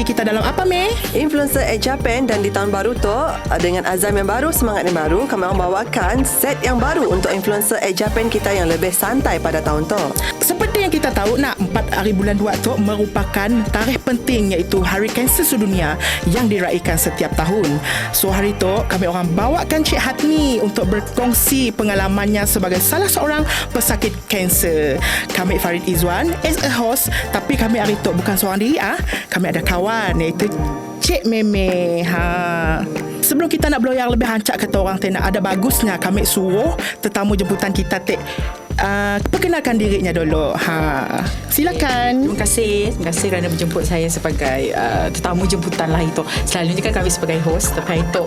kita dalam apa, Mei? Influencer at Japan. Dan di tahun baru tu, dengan azam yang baru, semangat yang baru, kami orang bawakan set yang baru untuk influencer at Japan kita yang lebih santai pada tahun tu. Seperti yang kita tahu, 4 hari bulan 2 tu merupakan tarikh penting, iaitu Hari Kanser Sedunia yang diraikan setiap tahun. So hari tu kami orang bawakan Cik Hatmi untuk berkongsi pengalamannya sebagai salah seorang pesakit kanser. Kami Farid Izwan as a host, tapi kami hari tu bukan seorang diri. Kami ada kawan, iaitu Cik Meme. Sebelum kita nak blow yang lebih hancak, kata orang nak ada bagusnya kami suruh tetamu jemputan kita perkenalkan dirinya dulu. Silakan. Terima kasih kerana menjemput saya sebagai tetamu jemputan lah itu. Selalunya kan kami sebagai host, tapi itu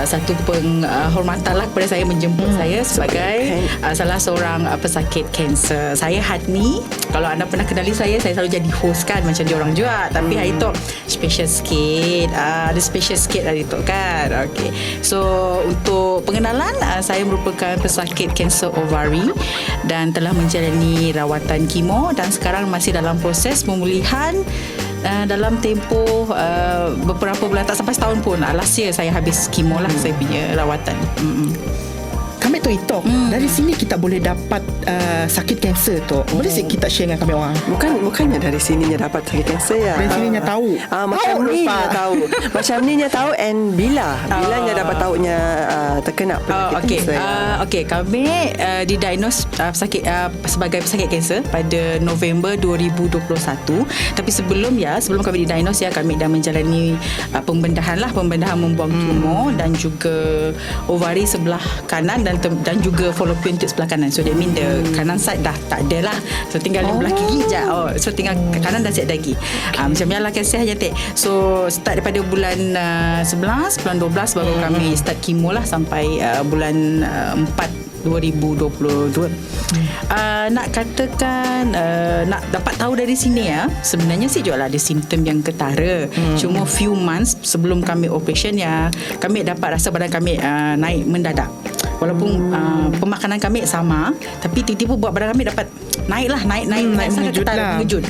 satu penghormatan lah kepada saya menjemput saya sebagai salah seorang pesakit kanser. Saya Hatmi. Kalau anda pernah kenali saya selalu jadi host kan, macam diorang juga. Tapi hari tu special sikit. Ada special sikit hari tu kan. Okay. So untuk pengenalan, saya merupakan pesakit kanser ovari dan telah menjalani rawatan kemo dan sekarang masih dalam proses pemulihan. Dalam tempoh beberapa bulan, tak sampai setahun pun. Last year saya habis kemo lah, saya punya rawatan. Kami tu itu dari sini kita boleh dapat sakit kanser tu. Boleh kita share dengan kami orang? Bukannya dari sininya dapat sakit kanser ya. Dari sininya tahu. Macam ni nya tahu. Macam ni nya tahu and bilanya dapat tahunya terkena penyakit kanser. Okey, kami didiagnose sebagai pesakit kanser pada November 2021. Tapi sebelum kami didiagnose kami dah menjalani pembedahan membuang tumor dan juga ovari sebelah kanan dan juga fallopian tube sebelah kanan. So that mean the kanan side dah tak ada lah. So tinggal di belah kiri je. So tinggal kanan dah siap lagi. Macam ni lah kisah je. So start daripada bulan 11, bulan 12 baru kami start kemo lah sampai bulan 4 2022. Nak katakan nak dapat tahu dari sini sebenarnya sih jual ada simptom yang ketara. Cuma few months sebelum kami operation kami dapat rasa badan kami naik mendadak. Walaupun pemakanan kami sama, tapi tiba-tiba buat badan kami dapat naik mengejut.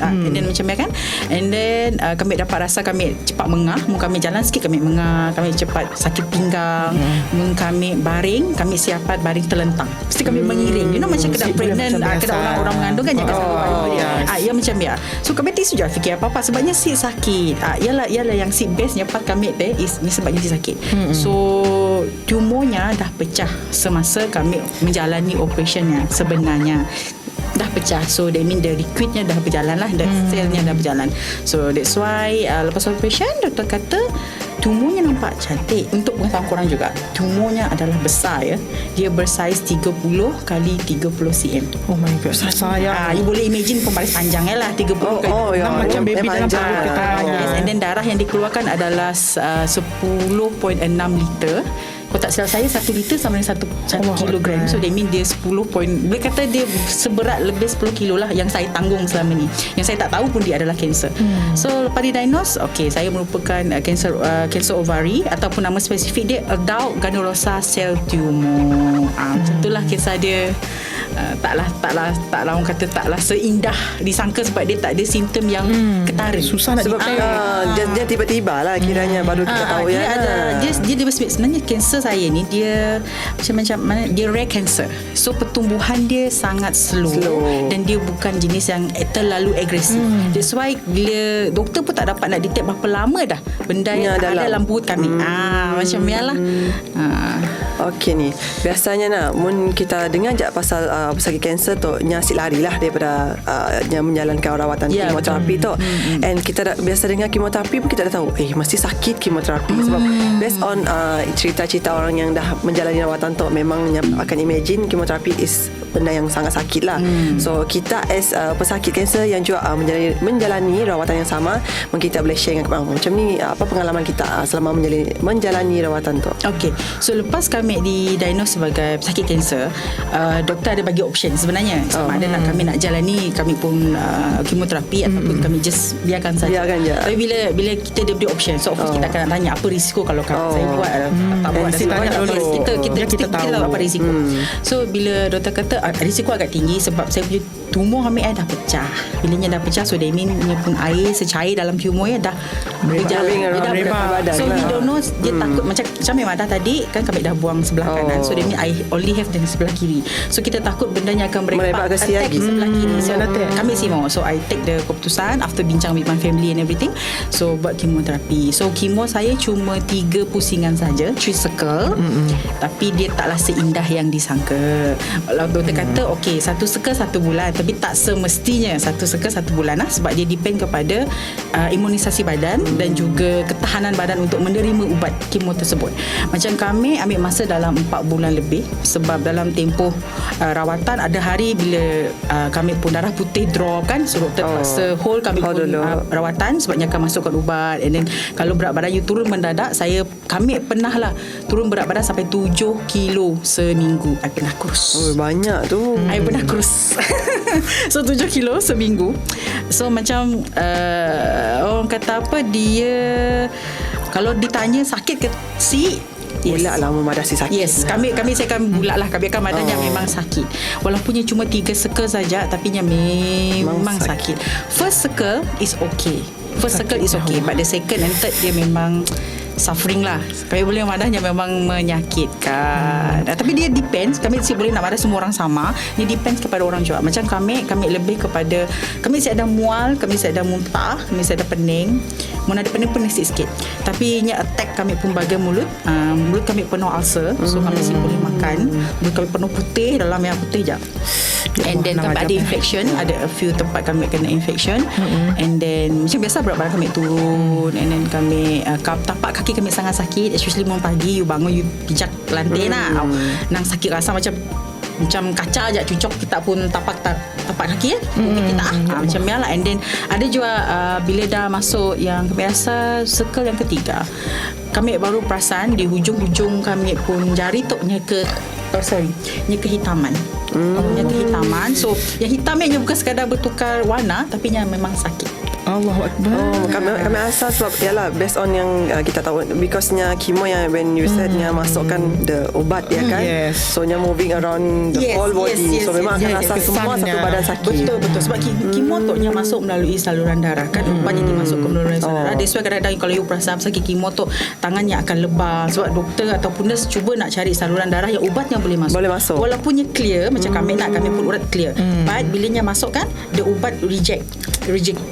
And then macam kan. And then kami dapat rasa kami cepat mengah. Kami jalan sikit kami mengah, kami cepat sakit pinggang. Kami baring, kami siapat baring terlentang. Mesti kami mengiring. You know macam kena pregnant, kena orang mengandung kan ya macam ya. So kami tisu je fikir apa-apa sebabnya si sakit. Yalah yang si bestnya part kami ni sebabnya si sakit. So tumornya dah pecah semasa kami menjalani operationnya sebenarnya. Dah pecah. So that mean the liquidnya dah berjalan lah, selnya dah berjalan. So that's why lepas operation doktor kata tumornya nampak cantik. Untuk pengetahuan korang juga, tumornya adalah besar dia bersaiz 30 kali 30 cm. Oh my god, saya you boleh imagine pembaris panjangnya lah 30 kali macam baby dalam perut. And then darah yang dikeluarkan adalah 10.6 liter. Kalau tak silap saya 1 liter sama dengan 1 kilogram. So that mean dia 10 boleh kata dia seberat lebih 10 kilo lah yang saya tanggung selama ni. Yang saya tak tahu pun dia adalah kanser. So lepas didiagnose, saya merupakan kanser ovari ataupun nama spesifik dia adult granulosa cell tumor. Itulah kisah dia. Taklah orang kata taklah seindah disangka sebab dia tak ada simptom yang ketara. Susah nak dia tiba-tiba lah kiranya baru kita tahu dia sebenarnya kanser saya ni dia macam mana, dia rare cancer. So pertumbuhan dia sangat slow. Dan dia bukan jenis yang terlalu agresif. That's why bila doktor pun tak dapat nak detect berapa lama dah benda yang ada dalam perut kami. Macam ni lah. Okey ni, biasanya mun kita dengar je pasal pesakit kanser tu asyik larilah daripada menjalankan rawatan kemoterapi tu. And kita biasa dengar kemoterapi pun kita dah tahu mesti sakit kemoterapi sebab based on cerita-cerita orang yang dah menjalani rawatan tu memang akan imagine kemoterapi is benda yang sangat sakit lah. So kita as pesakit kanser yang juga menjalani rawatan yang sama, mungkin kita boleh share dengan macam ni apa pengalaman kita selama menjalani rawatan tu. Okay, so lepas kami didiagnose sebagai pesakit kanser, doktor ada bagi option sebenarnya sama ada kami nak jalani kami pun kemoterapi ataupun kami just biarkan saja. Tapi bila kita diberi option, so of course kita akan tanya apa risiko kalau saya buat tak buat kita tahu apa risiko. So bila doktor kata risiko agak tinggi sebab saya punya tumor ambil dah pecah. Bilanya dah pecah, so that mean dia pun air secair dalam tumor dah berjalan, dia dah merebak badan so lah. we don't know, dia takut macam Mada tadi kan, kami dah buang sebelah kanan, so dia ni I only have di sebelah kiri, so kita takut bendanya akan Merebak ke attack lagi. sebelah kiri. So kami mau, so I take the keputusan after bincang with my family and everything, so buat kemoterapi. So kemo saya cuma 3 pusingan saja, 3 circle, tapi dia taklah seindah yang disangka. Kalau doktor kata okey, 1 circle 1 bulan, tapi tak semestinya 1 circle 1 bulan lah, sebab dia depend kepada imunisasi badan dan juga ketahanan badan untuk menerima ubat kemo tersebut. Macam kami ambil masa dalam 4 bulan lebih, sebab dalam tempoh rawatan ada hari bila kami pun darah putih draw kan, so doktor paksa hold kami pun rawatan sebabnya akan masukkan ubat. And then kalau berat badan you turun mendadak, kami pernah lah turun berat badan sampai 7 kilo seminggu. I pernah kurus. Banyak tu. I pernah kurus. So 7 kilo seminggu. So macam orang kata apa, dia kalau ditanya sakit ke si, Bulat lah Mada si sakit. Yes, kami saya akan bulat lah. Kami akan madanya memang sakit. Walaupun cuma 3 circle saja, tapi memang sakit. First circle is okay. But the second and third dia memang suffering lah. Kami boleh madahnya memang menyakitkan. Tapi dia depends. Kami boleh nak madah semua orang sama. Dia depends kepada orang juga. Macam kami lebih kepada, kami saya ada mual, kami saya ada muntah, kami saya ada pening. Mun ada pening sikit. Tapi nya attack kami pun bahagian mulut. Mulut kami penuh ulcer. So kami boleh makan. Mulut kami penuh putih, dalam yang putih je. And then kami ada infection, ada a few tempat kami kena infection. And then macam biasa berat badan kami turun. And then kami tapak kaki kami sangat sakit, especially morning pagi you bangun, you pijak lantai nang sakit rasa macam kaca aja cucuk kita pun tapak kaki kita macam ya lah. And then ada juga bila dah masuk yang kami rasa circle yang ketiga, kami baru perasan di hujung-hujung kami pun jari tu nya kehitaman. Yang kehitaman. So yang hitamnya bukan sekadar bertukar warna, tapi yang memang sakit. Allahu Akbar. Kami asal sebab yalah based on yang kita tahu, because nya chemo yang when you said nya masukkan the ubat ya kan. Yes. So nya moving around the whole body. So memang akan rasa semua satu badan sakit. Betul sebab kemo tu nya masuk melalui saluran darah kan, ubatnya dimasuk ke melalui saluran darah. That's why kadang-kadang kalau you perasan sakit kemo tu, tangannya akan lebam sebab doktor ataupun nurse cuba nak cari saluran darah yang ubatnya boleh masuk. Walaupun nya clear, macam kami pun urat clear. But bilanya masuk kan, the ubat reject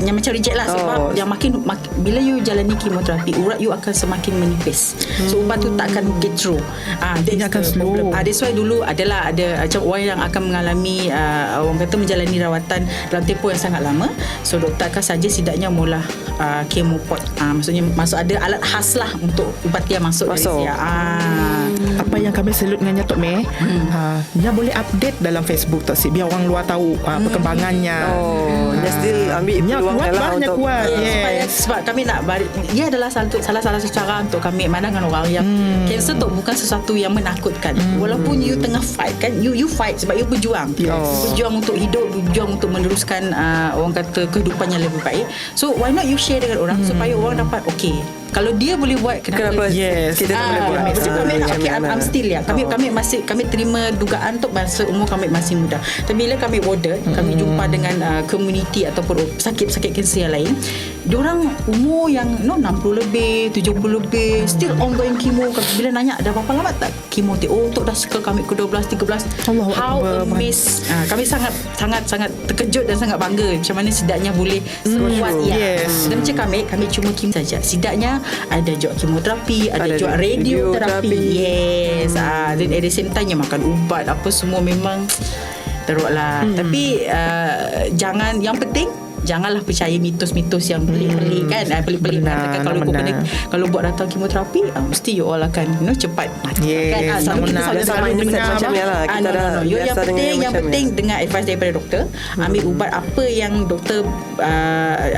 yang macam reject lah, sebab yang makin bila you jalani kemoterapi, urat you akan semakin menipis. So ubat tu tak akan get through. Dia akan slow. That's why dulu ada macam orang yang akan mengalami orang kata menjalani rawatan dalam tempoh yang sangat lama. So doktor akan saja setidaknya mula kemopot. Maksudnya ada alat khas lah untuk ubat yang masuk. Dari siap. Apa yang kami salut dengan Tok Meh, dia boleh update dalam Facebook Tok Si, biar orang luar tahu perkembangannya. Dia still ambil peluang lah untuk kuat. Sebab kami nak dia adalah salah satu cara untuk kami mana dengan orang yang kanser tu bukan sesuatu yang menakutkan. Walaupun you tengah fight kan, you fight sebab you berjuang. Berjuang untuk hidup, berjuang untuk meneruskan orang kata kehidupan yang lebih baik. So why not you share dengan orang supaya orang dapat kalau dia boleh buat, kenapa kita tak boleh buat. I'm still kami terima dugaan tu masa umur kami masih muda. Tapi bila kami border, kami jumpa dengan community ataupun sakit-sakit kanser yang lain, diorang umur yang 60 lebih, 70 lebih, still ongoing chemo. Bila nanya dah berapa lama tak chemo tu, untuk dah circle kami ke 12, 13. How amazed. Kami sangat terkejut dan sangat bangga macam mana setidaknya boleh sekuat dan macam kami cuma chemo saja. Setidaknya ada juga kemoterapi, ada juga radioterapi. Yes. Then at the same time makan ubat apa semua memang teruk lah. Tapi yang penting janganlah percaya mitos-mitos yang pelik-pelik kan. Pelik-pelik mengatakan kalau buat datang kemoterapi mesti you all akan cepat mati kan. Selalu kita selalu dengar macam ni lah. Yang penting dengar advice daripada doktor. Ambil ubat apa yang doktor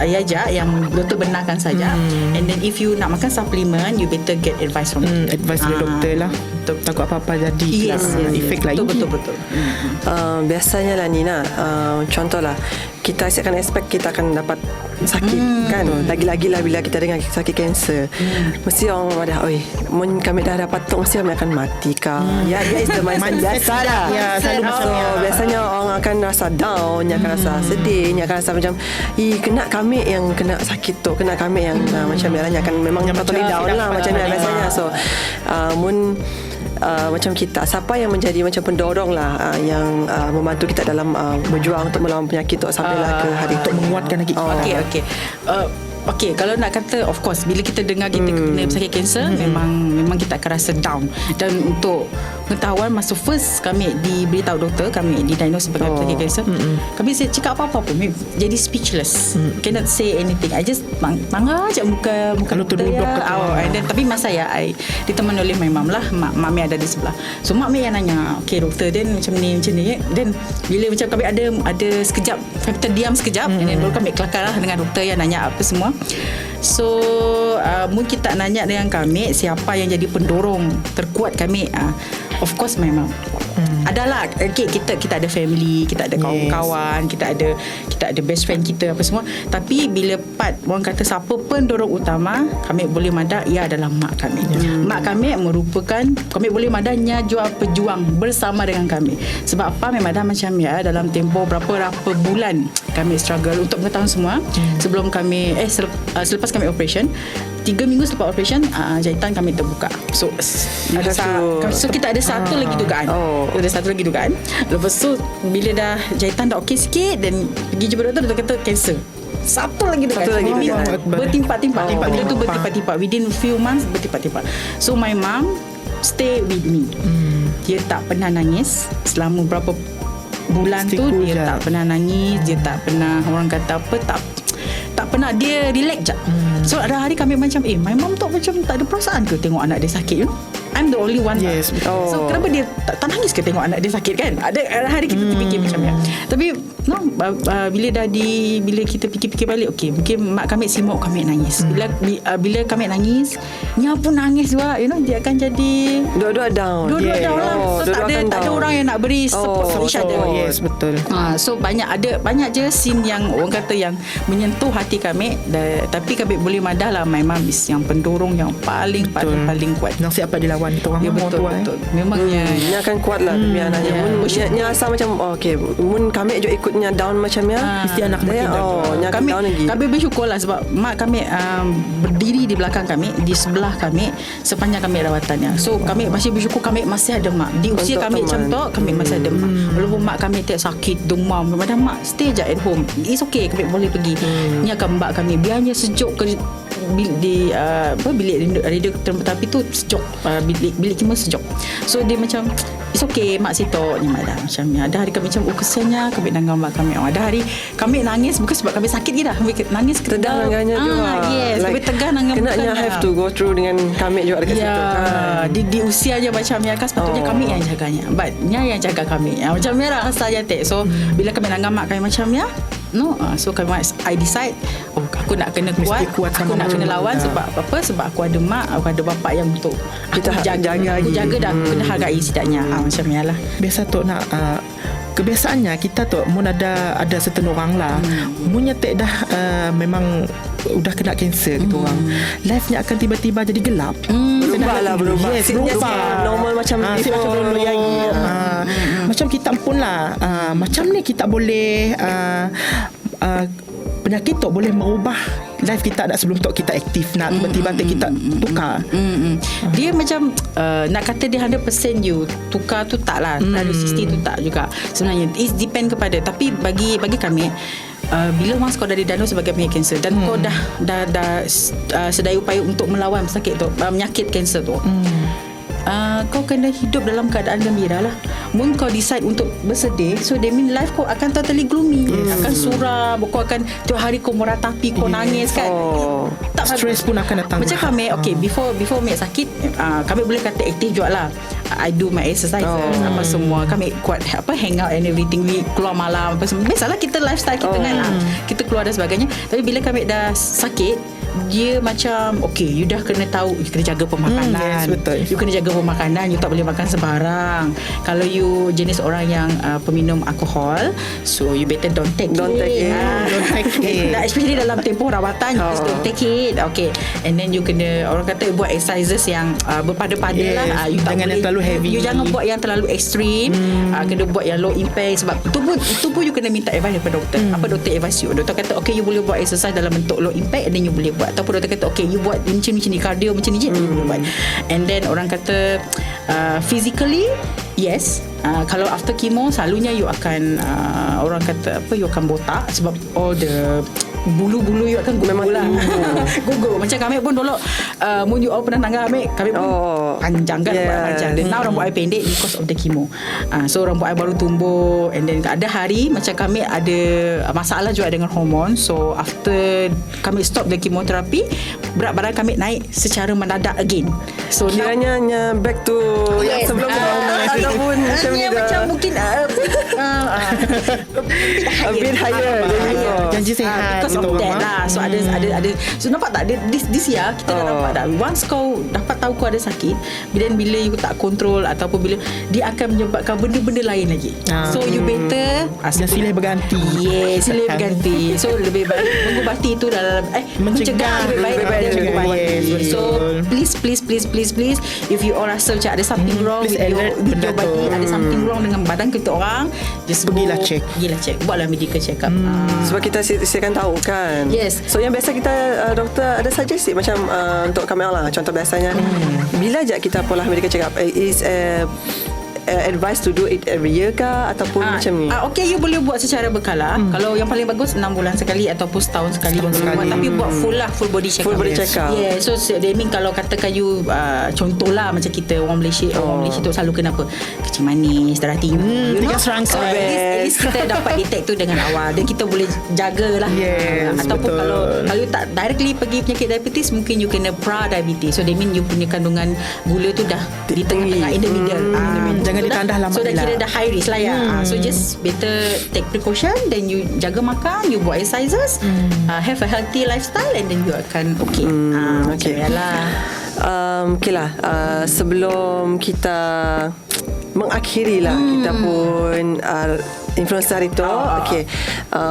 ajak, yang doktor benarkan saja. And then if you nak makan suplemen, you better get advice from advice dari doktor lah. Takut apa-apa jadi efek lain. Betul. Biasanya lah Nina, contohlah kita akan expect kita akan dapat sakit kan. Lagi-lagi lah bila kita dengar sakit kanser, mesti orang dah, oi, mun kami dah dapat tu mesti kami akan mati kah. Ya, is the mindset biasa lah. Ya, selalu macam So biasanya orang akan rasa down, akan rasa sedih, akan rasa macam kena kami yang kena sakit tu, kena kami yang macam ni akan memang totally down lah macam ni biasanya. So mun macam kita, siapa yang menjadi macam pendorong lah, yang membantu kita dalam berjuang untuk melawan penyakit tu sampailah ke hari Untuk menguatkan lagi. Okey. Okey, kalau nak kata, of course, bila kita dengar kita kena sakit kanser, memang kita akan rasa down. Dan untuk pengetahuan, masa first kami diberitahu doktor kami didiagnose sebagai sakit kanser, kami cakap apa-apa pun, jadi speechless. Cannot say anything. I just bangga je muka Kalau doktor terduduk ya. And then, tapi masa saya ditemani oleh my mum lah, mak mi ada di sebelah. So mak mi yang nanya, okay doktor, then macam ni. Then bila macam kami ada sekejap, kami terdiam sekejap, and then baru kami kelakar lah dengan doktor yang nanya apa semua. So mungkin kita nanya dengan kami siapa yang jadi pendorong terkuat kami, of course memang adalah, okay, kita ada family, kita ada kawan-kawan, kita ada best friend kita apa semua. Tapi bila part orang kata siapa pendorong utama, kami boleh madak, ia adalah mak kami. Mak kami merupakan, kami boleh madanya pejuang bersama dengan kami. Sebab apa, memang dah macam ya, dalam tempoh berapa bulan kami struggle untuk mengetahui semua. Sebelum kami selepas kami operation, 3 minggu selepas operation, jahitan kami terbuka. So kita ada satu lagi dugaan. Ada satu lagi dugaan. Lepas tu bila dah jahitan dah okey sikit, dan pergi jumpa doktor kata kanser. Satu lagi bertimpa-timpa. Benda tu bertimpa-timpa. Within few months bertimpa-timpa. So my mom stay with me. Dia tak pernah nangis selama berapa bulan tu. Dia tak pernah nangis. Dia tak pernah, orang kata apa, tak pernah dia relax je. So ada hari kami macam my mom tu macam tak ada perasaan ke tengok anak dia sakit. I'm the only one. Yes. So kenapa dia tak nangis ke tengok anak dia sakit kan? Ada hari kita terfikir macam ya. Tapi bila kita fikir-fikir balik, okey, mungkin mak kami simuk kami nangis. Bila kami nangis, Nya pun nangis juga. Dia akan jadi dua-dua down. Dua-dua down lah. So tak ada orang yang nak beri support for each other. Yes, betul. So banyak je scene yang orang kata yang menyentuh hati kami. Tapi kami boleh madah lah, my mom is yang pendorong yang paling kuat. Yang siapa dilawan itu orang betul. Memangnya Nya akan kuat lah demi anaknya. Nya asal macam okey, mun kami je ikutnya down macam mesti anak makin down. Nya akan down lagi. Kami bersyukur lah sebab mak kami berdiri di belakang kami, di sebelah kami sepanjang kami rawatannya. So kami masih bersyukur kami masih ada mak. Di usia kami macam tu, kami masih ada mak. Walaupun mak kami tak sakit, demam, macam mak stay je at home. It's okay, kami boleh pergi. Ni akan mak kami biarnya sejuk ke di bilik radio terapi tu sejuk, bilik cuma sejuk. So dia macam it's okay, mak situ ni malam macam ni. Ada hari kami macam kesiannya kami dengan mak kami. Ada hari kami nangis bukan sebab kami sakit je dah. Kami nangis tegang dengannya juga. Yes, kami tegang dengan kenanya have to go through dengan kami juga dekat situ kan. Di usianya macam ni kan sepatutnya kami yang jaganya. But Nya yang jaga kami. Macam ni lah rasanya tak. So bila kami dengan mak kami macam ni, so I decide aku nak kena kuat aku nak kena lawan. Sebab apa? Sebab aku ada mak, aku ada bapak yang untuk kita jaga dan aku kena hargai setidaknya. Macam ni lah. Biasa tu nak kebiasaannya kita tu mun ada certain orang lah munnya tak dah memang udah kena kanser gitu orang, life-nya akan tiba-tiba jadi gelap. Berubah. Yes, berubah. Normal macam macam dulu lagi. Macam kita pun lah macam ni kita boleh penyakit tu boleh merubah life kita. Tak sebelum tu kita aktif nak tiba-tiba kita tukar. Dia macam nak kata dia 100% you tukar tu tak lah, 160 tu tak juga sebenarnya. It depend kepada, tapi bagi kami bila once kau dah didiagnose sebagai penyakit kanser dan kau dah sedaya upaya untuk melawan sakit tu, penyakit kanser tu, kau kena hidup dalam keadaan gembira lah. Mun kau decide untuk bersedih, so that mean life kau akan totally gloomy, akan suram, kau akan tiap hari kau meratapi, kau nangis kan. Tak stress pun akan datang. Macam kami before Mek sakit, kami boleh kata aktif juga lah. I do my exercise apa semua. Kami kuat hang out and everything. We keluar malam apa semua. Biasalah kita lifestyle kita kan. Kita keluar dan sebagainya. Tapi bila kami dah sakit, dia macam okay, you dah kena tahu, you kena jaga pemakanan. Yes, betul. You kena jaga pemakanan, you tak boleh makan sebarang. Kalau you jenis orang yang peminum alkohol, so you better don't take it. Don't take it. Especially dalam tempoh rawatan, you just don't take it. Okay. And then you kena, orang kata buat exercises yang berpada-pada lah. You tak jangan yang terlalu heavy. You jangan buat yang terlalu ekstrim. Kena buat yang low impact. Sebab itu pun you kena minta advice daripada doktor. Apa doktor advice you? Doktor kata okay, you boleh buat exercise dalam bentuk low impact, and then you boleh buat. Ataupun doktor kata okay, you buat macam ni cardio macam ni je, you boleh buat. And then orang kata physically yes, kalau after chemo selalunya you akan orang kata apa, you akan botak sebab all the bulu-bulu you akan gugur lah. Gugur. Macam kami pun dulu mun you all pernah tangga kami pun panjang kan, panjang. Dan now rambut I pendek because of the chemo. So rambut I baru tumbuh, and then ada hari macam kami ada masalah juga dengan hormon. So after kami stop the chemotherapy, berat badan kami naik secara mendadak again. So kiranya back to yang sebelum ataupun macam mungkin a bit higher. Janji sihat. Because of that lah. So ada so nampak tak this year kita dah nampak dah, once kau dapat tahu kau ada sakit, bila you tak kontrol ataupun bila dia akan menyebabkan benda-benda lain lagi. So you better silih berganti. Yes, silih berganti. So lebih baik mengubati itu dalam mencegah lebih baik daripada mengubati. So please if you all rasa macam ada something wrong with your body, ada something wrong dengan badan kita orang, just Pergilah check. Buatlah medical check up. Sebab kita siapkan tahu kan. Yes. So yang biasa kita doktor ada suggest macam untuk kami lah, contoh biasanya bila je kita pola medical check up is advice to do it every year ke ataupun macam ni? Okay, you boleh buat secara berkala. Kalau yang paling bagus 6 bulan sekali ataupun setahun sekali. Buat, tapi buat full body check up. Full body check up. Yeah, so they mean kalau katakan you contohlah macam kita orang Malaysia tu selalu kenapa kencing manis, darah tinggi, tiga serangka. So at least kita dapat detect tu dengan awal dan kita boleh jagalah. Yes, ataupun betul. kalau you tak directly pergi penyakit diabetes, mungkin you kena pra-diabetes. So they mean you punya kandungan gula tu dah di tengah-tengah, in the middle. Jangan ditandah lama. So dah kira dah high risk lah ya. So just better take precaution, then you jaga makan, you buat exercises, have a healthy lifestyle, and then you akan okay. Okay. Macam lah. Okay lah, sebelum kita mengakhiri lah, kita pun influencer hari tu, okay,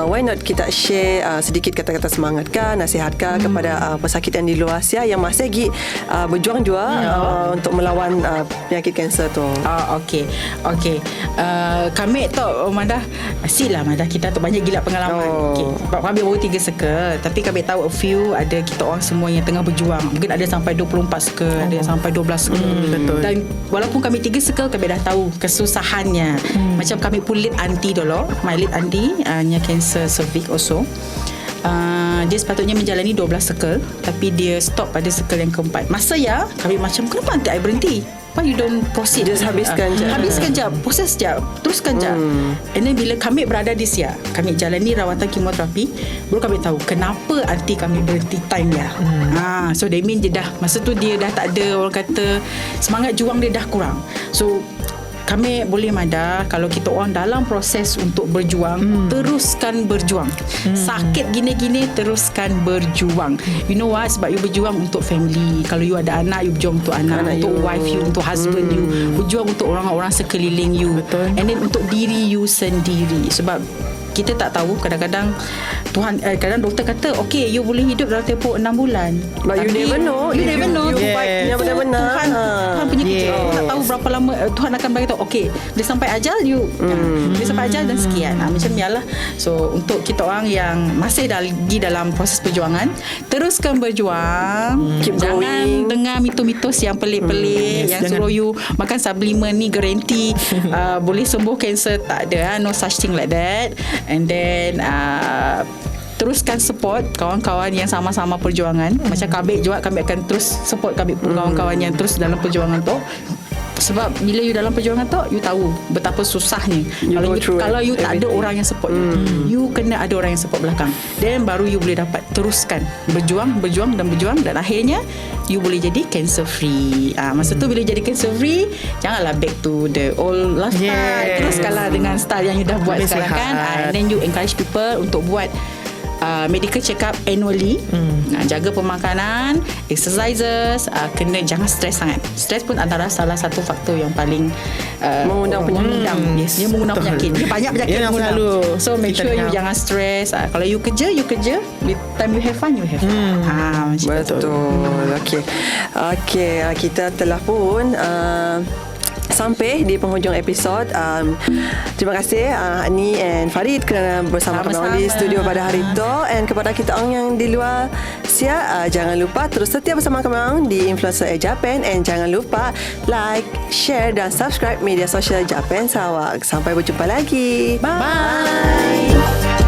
why not kita share sedikit kata-kata semangat kah, nasihat kah kepada pesakit yang di luar Asia yang masih lagi berjuang juga untuk melawan penyakit kanser tu. Okay. Kami tu Madah, asyik lah Madah, kita tu banyak gila pengalaman. Okay. Kami baru 3 circle, tapi kami tahu a few ada kita orang semua yang tengah berjuang. Mungkin ada sampai 24 circle, ada sampai 12 circle. Betul. Dan walaupun kami 3 circle, kami dah tahu kesusahannya. Macam kami pun lead aunty dulu, my lead aunty nya cancer cervix also. Dia sepatutnya menjalani 12 circle, tapi dia stop pada circle yang keempat. Masa ya kami macam, kenapa aunty I berhenti? Why you don't proceed? Just habiskan je. Habiskan je, proses je, teruskan je. And then bila kami berada di Sia, kami jalani rawatan kemoterapi, baru kami tahu kenapa aunty kami berhenti time dia. So they mean dia dah, masa tu dia dah tak ada, orang kata semangat juang dia dah kurang. So kami boleh Madah, kalau kita orang dalam proses untuk berjuang, teruskan berjuang. Sakit gini-gini, teruskan berjuang. You know what? Sebab you berjuang untuk family. Kalau you ada anak, you berjuang untuk anak untuk you, wife you, untuk husband you, berjuang untuk orang-orang sekeliling you. Betul. And then untuk diri you sendiri. Sebab kita tak tahu, kadang-kadang Tuhan, kadang doktor kata okay, you boleh hidup dalam tempoh 6 bulan. But you never know. You never know. You fight yang benar-benar. Tuhan punya kerja. Kita tak tahu berapa lama Tuhan akan bagi tahu okay, dia sampai ajal you. Dia sampai ajal dan sekian. Macam ni lah. So untuk kita orang yang masih lagi dalam proses perjuangan, teruskan berjuang. Keep Jangan going. dengar mitos-mitos yang pelik-pelik yang suruh you makan supplement ni guarantee boleh sembuh kanser. Tak ada, no such thing like that. And then teruskan support kawan-kawan yang sama-sama perjuangan. Macam Kabik juga, kami akan terus support Kabik kawan-kawan yang terus dalam perjuangan tu. Sebab bila you dalam perjuangan tu, you tahu betapa susahnya. Kalau you tak ada orang yang support you kena ada orang yang support belakang. Then baru you boleh dapat teruskan berjuang dan akhirnya you boleh jadi cancer free. Masa tu bila jadi cancer free, janganlah back to the old lifestyle. Teruskanlah dengan style yang you dah buat lebih sekarang sihat. kan. And then you encourage people untuk buat medical check up annually. Jaga pemakanan, exercises, jangan stres sangat. Stres pun antara salah satu faktor yang paling Mengundang penyakit. Yes, dia mengundang Betul. penyakit. Dia banyak penyakit Yang mengundang. selalu So make kita sure you dengar. jangan stres. Kalau you kerja, with time you have fun, you have fun. Macam tu. Betul. Okey, kita telah pun sampai di penghujung episod. Terima kasih Ani and Farid kerana bersama kami Sama-sama. di studio pada hari itu. And kepada kita orang yang di luar jangan lupa terus setia bersama kami orang di Influencer Japan. And jangan lupa like, share dan subscribe media sosial Japan Sarawak. Sampai berjumpa lagi. Bye.